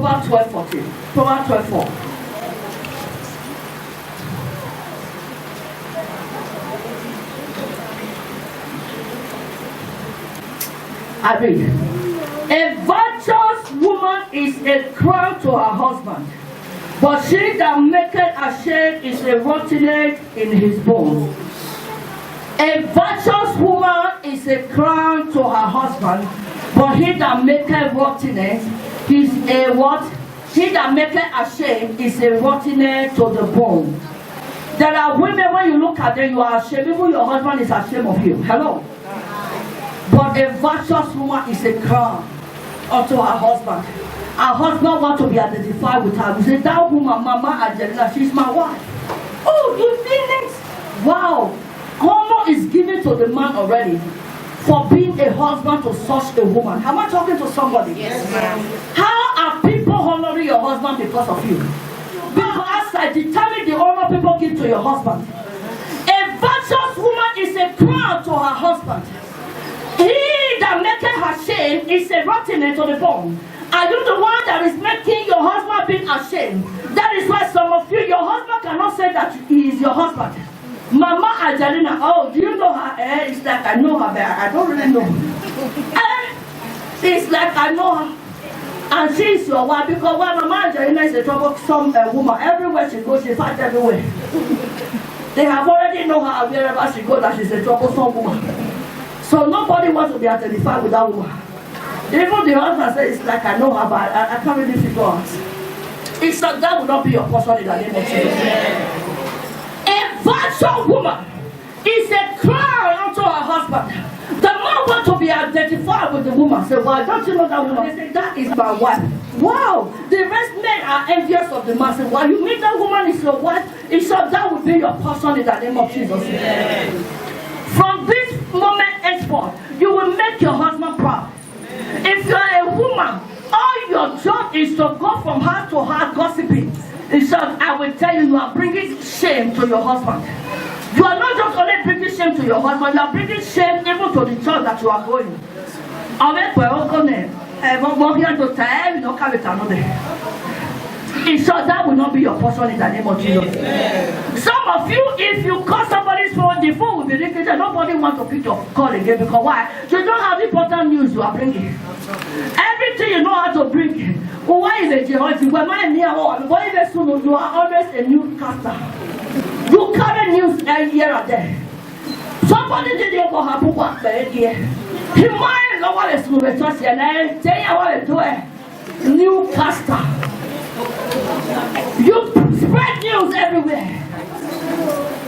Proverbs 12:14. Proverbs 12:4. I read. A virtuous woman is a crown to her husband, but she that maketh ashamed is a rottenness in his bones. A virtuous woman is a crown to her husband, but he that maketh rottenness is a what? He that maketh ashamed is a rottenness to the bone. There are women, when you look at them, you are ashamed. Even your husband is ashamed of you. Hello? But a virtuous woman is a crown unto her husband. Her husband wants to be identified with her. You say, that woman, Mama Angelina, she's my wife. Oh, you feel it? Wow. Honor is given to the man already for being a husband to such a woman. Am I talking to somebody? Yes, ma'am. How are people honoring your husband because of you? Because I determine the honor people give to your husband. A virtuous woman is a crown to her husband. He that maketh her shame is a rottenness to the bone. Are you the one that is making your husband being ashamed? That is why some of you, your husband cannot say that he is your husband. Mama Angelina, oh, do you know her? It's like I know her, but I don't really know her. It's like I know her. And she is your wife because when Mama Angelina is a troublesome woman, everywhere she goes, she fights everywhere. They have already know her wherever she goes that she's a troublesome woman. So nobody wants to be identified with that woman. Even the husband says, it's like I know her, but I can't really figure out. It's like that will not be your portion in the name of Jesus. A virtual woman is a crown unto her husband. The man wants to be identified with the woman. Say, well, don't you know that woman? They say, that is my wife. Wow. The rest men are envious of the man. Say, well, you mean that woman is your wife? It's so that will be your portion in the name of Jesus. From this moment henceforth, you will make your husband proud. If you are a woman, all your job is to go from house to house gossiping. In short, I will tell you, you are bringing shame to your husband. You are not just only bringing shame to your husband, you are bringing shame even to the church that you are going. In short, that will not be your portion in the name of Jesus. Some of you, if you call somebody's phone, the phone will be ringing. Nobody wants to pick your call again because why? You don't have important news you are bringing. Everything you know how to bring. Why is it Jehovah? Why is it so? You are always a newscaster. You carry news here and there. Somebody did it for her book here. He might know what is going to be and I tell you what to do. Newscaster. You spread news everywhere.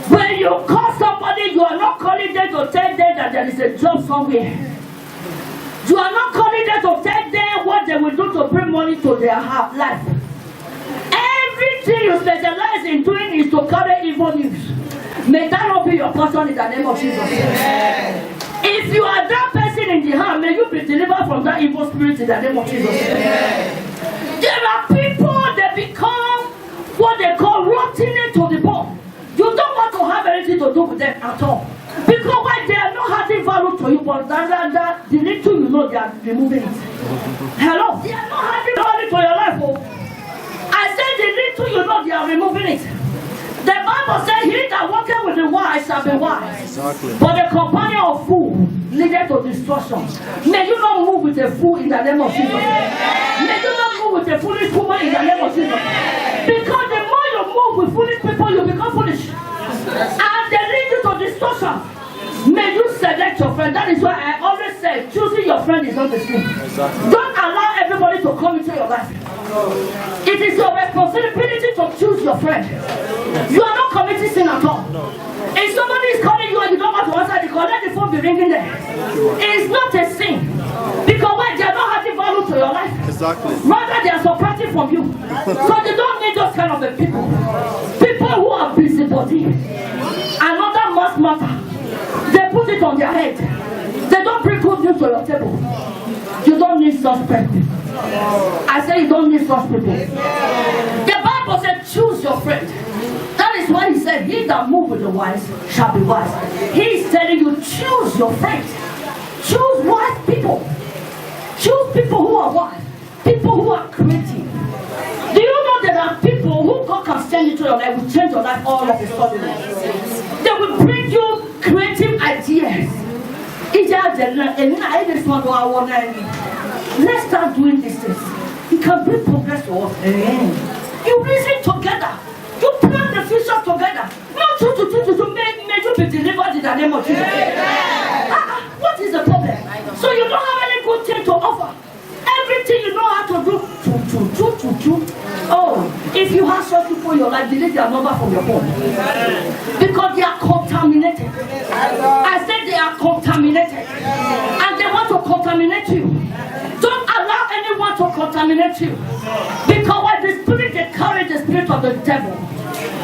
When you call somebody, you are not calling them to tell them that there is a job somewhere. You are not calling them to tell them what they will do to bring money to their life. Everything you specialize in doing is to carry evil news. May that not be your portion in the name of Jesus. If you are that person in the hand, may you be delivered from that evil spirit in the name of Jesus. There are people that become what they call rotten to the bone. You don't want to have anything to do with them at all. Because why they are not adding value to you, but that the little you know they are removing it. Hello? They are not adding value to your life. Oh. I said the little you know they are removing it. The Bible says he that walketh with the wise shall be wise. Exactly. But the companion of fool leadeth to destruction. May you not move with a fool in the name of Jesus. May you not move with a foolish woman in the name of Jesus. Because the more you move with foolish people, you become foolish. And they lead you to destruction. May you select your friend. That is why I always say, choosing your friend is not the sin. Exactly. Don't allow everybody to come into your life. It is your responsibility to choose your friend. You are not committing sin at all. If somebody is calling you and you don't want to answer the call, let the phone be ringing there. It is not a sin. Because why? They are not adding value to your life. Exactly. Rather, they are subtracting from you. So they don't need those kind of people. People who are busybody. Another mass matter. They put it on their head. They don't bring good news to your table. You don't need such people. I say you don't need such people. The Bible said, choose your friend. That is why he said, he that move with the wise shall be wise. He is telling you, choose your friend. Choose wise people. Choose people who are wise. People who are creative. your life, will change your life all of a sudden. They will bring you creative ideas. Let's start doing these things. It can bring progress to us. You reason together. You plan the future together. Not to may you be delivered in the name of Jesus. What is the problem? So you don't have any good thing to offer. Everything you know how to do. Oh, if you have such people in your life, delete their number from your phone. Because they are contaminated. I said they are contaminated. And they want to contaminate you. Don't allow anyone to contaminate you. Because when the spirit, they carry the spirit of the devil.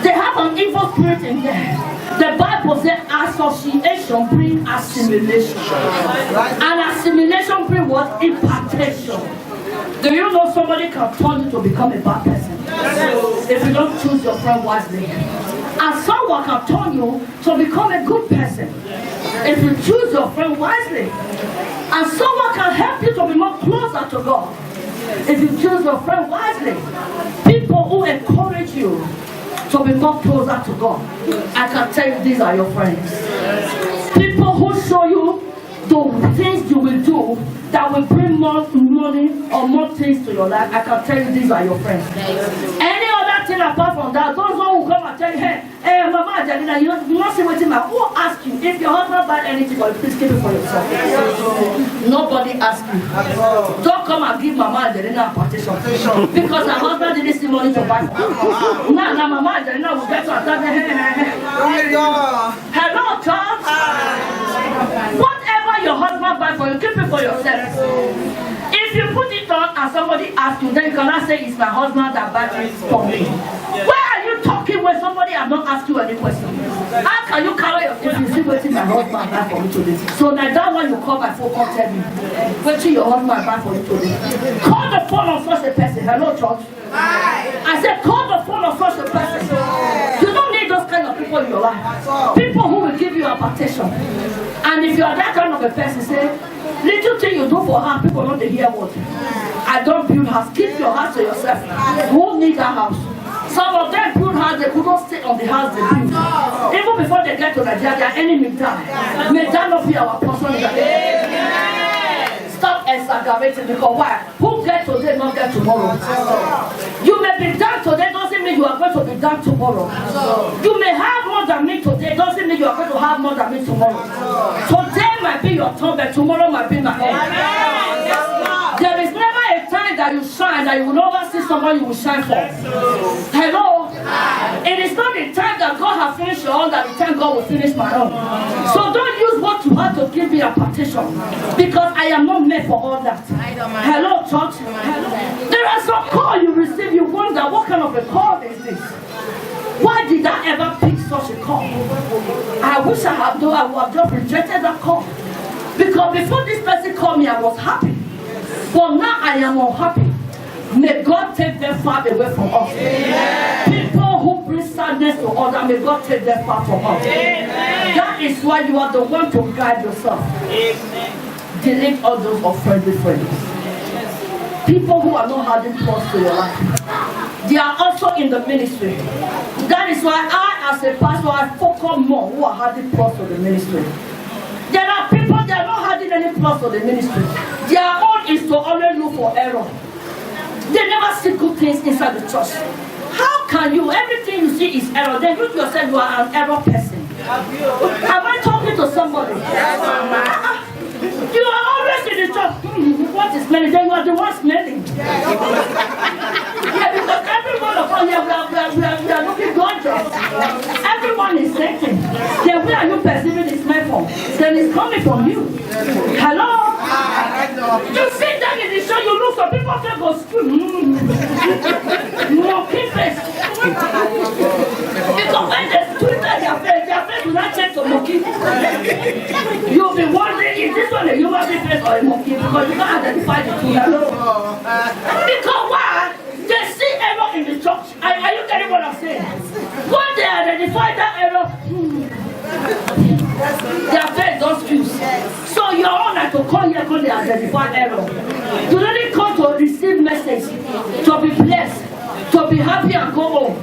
They have an evil spirit in there. The Bible says association brings assimilation. And assimilation brings what? Impartation. Do you know somebody can turn you to become a bad person? If you don't choose your friend wisely. And someone can turn you to become a good person. If you choose your friend wisely. And someone can help you to be more closer to God. If you choose your friend wisely. People who encourage you to be more closer to God. I can tell you these are your friends. People who show you the things you will do that will bring more money or more things to your life. I can tell you these are your friends. Any other thing apart from that, those who come and tell you, hey, Mama Angelina, you not see what who ask you if your husband buy anything for you, please keep it for yourself. Nobody asked you. Don't come and give Mama Angelina a partition because her husband didn't see money to buy for her. Now Mama Angelina will get to attack the hello, Charles. Whatever your husband buy for you, keep it for yourself. If you put it on and somebody asks you, then you cannot say it's my husband that bought it for me. Why are you talking when somebody has not asked you any question? How can you carry yourself? You see what my husband buy for me today. So now that one you call my phone, come tell me. What your husband buy for you today? Call the phone of such a person. Hello, church. I said call the phone of such a person. You don't need those kind of people in your life. People who will give you a partition. And if you are that kind of a person, say, little thing you do for her, people don't hear what. I don't build house. Keep your house to yourself. You won't need that house. Some of them build house, they couldn't stay on the house they build. Even before they get to Nigeria, their enemy die. May that not be our portion. Stop exaggerating because why? Who gets today not get tomorrow? You may be done today, doesn't mean you are going to be done tomorrow. You may have more than me today, doesn't mean you are going to have more than me tomorrow. Today might be your turn, but tomorrow might be my own. There is never a time that you shine that you will never see someone you will shine for. Hello? It is not the time that God has finished your own that the time God will finish my own. So don't use what you have to give me a partition because I am not made for all that. Hello, church? There are some call you receive, you wonder what kind of a call is this? Why did I ever pick such a call? I wish I would have just rejected that call. Because before this person called me, I was happy. But now I am unhappy. May God take them far away from us. Amen. People who bring sadness to others, may God take them far from us. Amen. That is why you are the one to guide yourself. Amen. Delete all those unfriendly friends. People who are not adding plus to your life. They are also in the ministry. That is why I, as a pastor, I focus more who are adding plus to the ministry. There are people that are not adding any plus to the ministry. Their own is to always look for error. They never see good things inside the church. How can you? Everything you see is error. Then you yourself, you are an error person. Am I talking to somebody? You are always in the church. What is smelling? Then you are the one smelling. Yeah, because every one of us here, we are looking gorgeous. Everyone is thinking. Then where are you perceiving the smell from? Then it's coming from you. Hello? You sit down in the show, you look for people that go scream. Monkey face. Because when they tweet their face will not change to monkey. You'll be wondering, is this one a human face or a monkey? Because you can't identify the two. Hello? Because why? They see error in the church. Are you getting what I'm saying? When they identify that error, their faith don't excuse. So your own like to come here because they identify error. You don't come to receive message, to be blessed, to be happy and go home.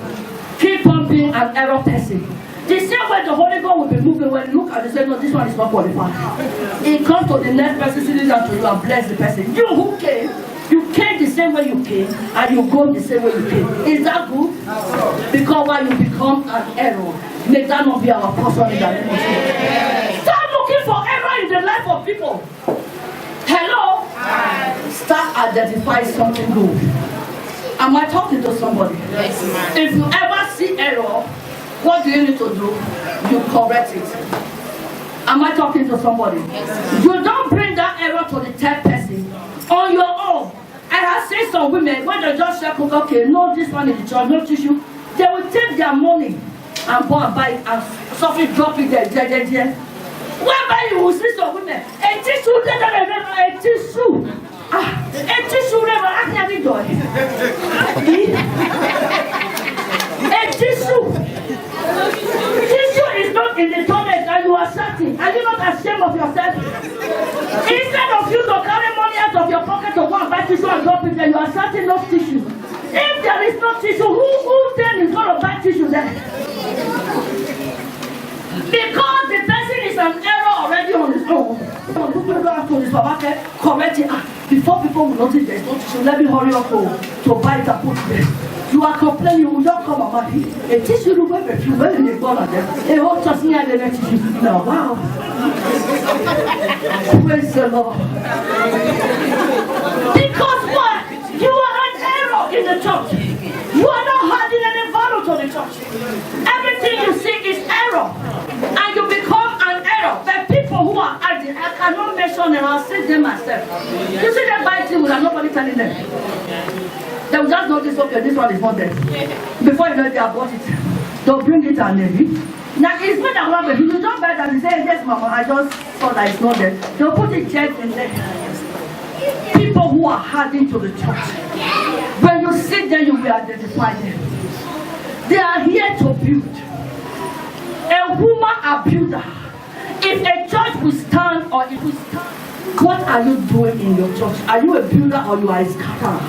Keep on become an error person. The same way the Holy Ghost will be moving when you look at it and say, no, this one is not qualified. It comes to the next person sitting down to you and bless the person. You who came, you came the same way you came and you go the same way you came. Is that good? Because when you become an error, may that not be our portion in the name of Jesus. Start looking for error in the life of people. Hello? Start identifying something good. Am I talking to somebody? Yes, if you ever see error, what do you need to do? You correct it. Am I talking to somebody? Yes, you don't bring that error to the third person on your own. I have seen some women when they just say, okay, no, this one is the church, no tissue. They will take their money and go and buy it and something drop it there. Whereby you will see some women, a tissue, a tissue. A tissue never actually joy. A tissue. Tissue is not in the toilet and you are shouting. Are you not ashamed of yourself? Instead of you to carry money out of your pocket to go and buy tissue and drop it there, you are shouting no tissue. If there is no tissue, who then is going to buy tissue there? Because the person is an error already on his own. Correct it. Before people will notice there is no tissue, let me hurry up to buy it and put it there. You are complaining, you will not come about it. A tissue will be few when they go on them. A whole trust me and the tissue. Now, wow. Praise the Lord. Because what? You are an error in the church. You are not adding any value to the church. Everything you see is error. And you become an error. But people who are adding, I cannot mention them, I'll see them myself. You see them buying things without nobody telling them. They will just notice, okay, this one is not there. Before you know it, they have bought it. They'll bring it and leave it. Now, it's not that one, but you don't buy that and say, yes, mama, I just thought that it's not there. They'll put it just in there. People who are adding to the church, when you sit there, you will identify them. They are here to build. A woman, a builder. If a church will stand or if we stand, what are you doing in your church? Are you a builder or you are a scatterer?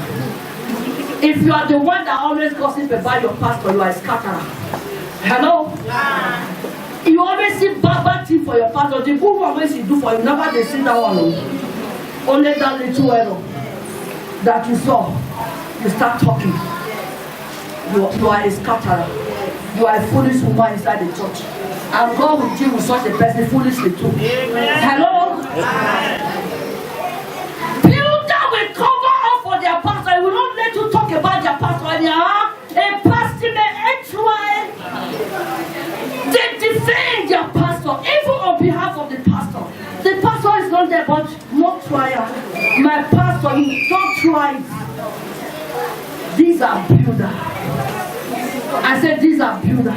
If you are the one that always gossips about your pastor, you are a scatterer. Hello? You always see bad thing for your pastor. The good one when she do for you, never they see that one. Only that little error that you saw, you start talking. You are a scatterer. You are a foolish woman inside the church. And God will deal with such a person foolishly too. Amen. Hello? Builder will cover up for their pastor. He will not let you talk about their pastor. A pastor may try. They defend their pastor, even on behalf of the pastor. The pastor is not there, but not trial. My pastor, you don't try it. These are builders. I said these are builders.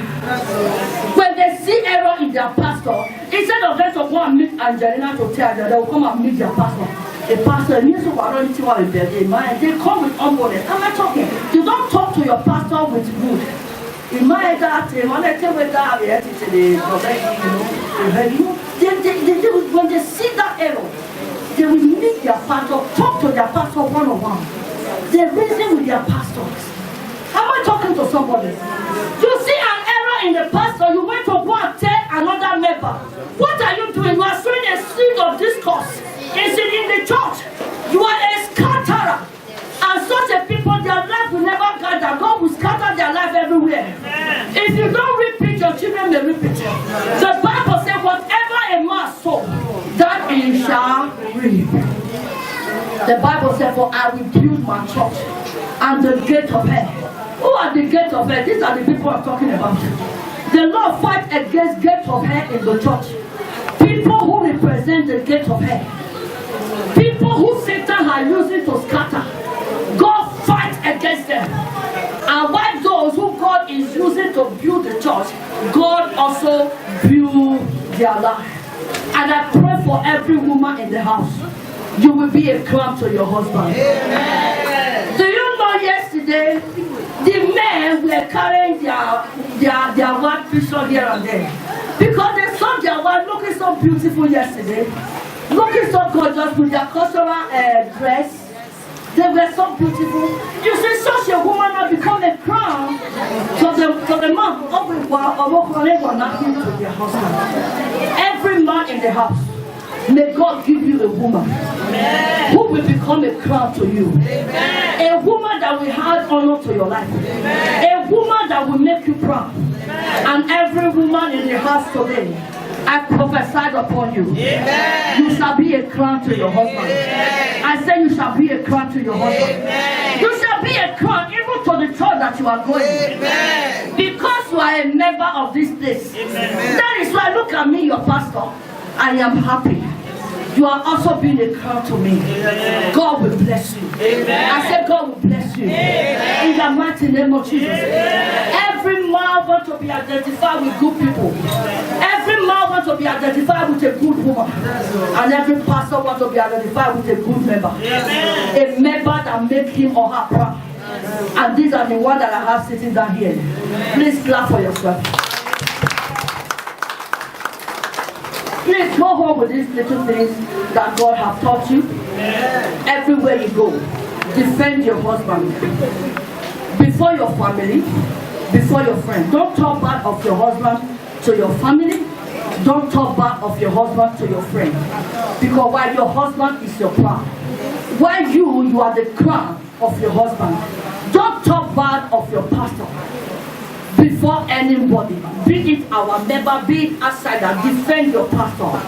When they see error in their pastor, instead of them to go and meet Angelina to tell them, they will come and meet their pastor. The pastor needs to they come with humbleness. Am I talking? You don't talk to your pastor with good. In my that when they see that error, they will meet their pastor, talk to their pastor one-on-one. They reason with their pastors. Am I talking to somebody? You see an error in the pastor, you went to go and tell another member. What are you doing? You are sowing a seed of discourse. Is it in the church? You are a scatterer. And such a people, their life will never gather. God will scatter their life everywhere. If you don't repeat, your children may repeat. The Bible says, whatever a man sow, that he shall reap. The Bible says, for I will build my church and the gate of hell. Who are the gates of hell? These are the people I'm talking about. The Lord fight against gates of hell in the church. People who represent the gate of hell. People who Satan are using to scatter. God fight against them. And while those who God is using to build the church, God also build their life. And I pray for every woman in the house. You will be a clamp to your husband. Amen. Do you know yesterday, the men were carrying their wife picture here and there. Because they saw their wife looking so beautiful yesterday. Looking so gorgeous with their cultural dress. They were so beautiful. You see, such a woman has become a crown to the a man to their husband. Every man in the house, may God give you a woman who will become a crown to you. A woman that will add honor to your life. A woman that will make you proud. And every woman in the house today, I prophesied upon you. You shall be a crown to your husband. I say you shall be a crown to your husband. You shall be a crown even to the church that you are going. Because you are a member of this place. That is why, look at me, your pastor. I am happy. You are also being a crown to me. God will bless you. I said God will bless you. In the mighty name of Jesus. Every man wants to be identified with good people. Every man wants to be identified with a good woman. And every pastor wants to be identified with a good member. A member that makes him or her proud. And these are the ones that I have sitting down here. Please clap for yourself. Please go home with these little things that God has taught you. Everywhere you go, defend your husband. Before your family, before your friend. Don't talk bad of your husband to your family. Don't talk bad of your husband to your friend. Because while your husband is your crown, while you are the crown of your husband. Don't talk bad of your pastor before anybody, be it our member, be it outsider. Defend your pastor.